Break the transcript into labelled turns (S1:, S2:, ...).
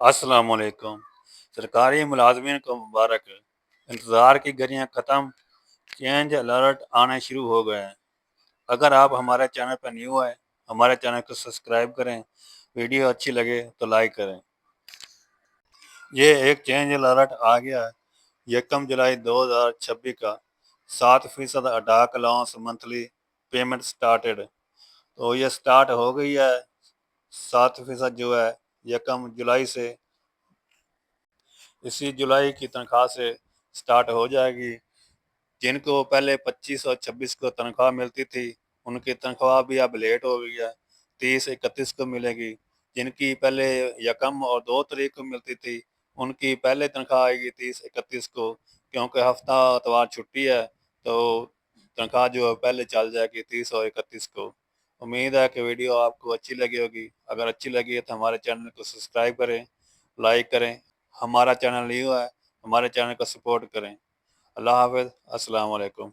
S1: السلام علیکم۔ سرکاری ملازمین کو مبارک۔ انتظار کی گھڑیاں ختم، چینج الرٹ آنے شروع ہو گئے ہیں۔ اگر آپ ہمارے چینل پر نیو ہے، ہمارے چینل کو سبسکرائب کریں، ویڈیو اچھی لگے تو لائک کریں۔ یہ ایک چینج الرٹ آ گیا ہے۔ 1 جولائی 2026 کا 7% اڈاک الاؤنس منتھلی پیمنٹ سٹارٹڈ۔ تو یہ سٹارٹ ہو گئی ہے۔ 7% جو ہے 1 جولائی سے، اسی جولائی کی تنخواہ سے سٹارٹ ہو جائے گی۔ جن کو پہلے 25 اور 26 کو تنخواہ ملتی تھی، ان کی تنخواہ بھی اب لیٹ ہو گئی ہے، 30 31 کو ملے گی۔ جن کی پہلے 1 اور 2 تاریخ کو ملتی تھی، ان کی پہلے تنخواہ آئے گی 30 31 کو، کیونکہ ہفتہ اتوار چھٹی ہے تو تنخواہ جو ہے پہلے چل جائے گی 30 اور 31 کو۔ امید ہے کہ ویڈیو آپ کو اچھی لگی ہوگی۔ اگر اچھی لگی ہے تو ہمارے چینل کو سبسکرائب کریں، لائک کریں۔ ہمارا چینل نیو ہے، ہمارے چینل کو سپورٹ کریں۔ اللہ حافظ، السلام علیکم۔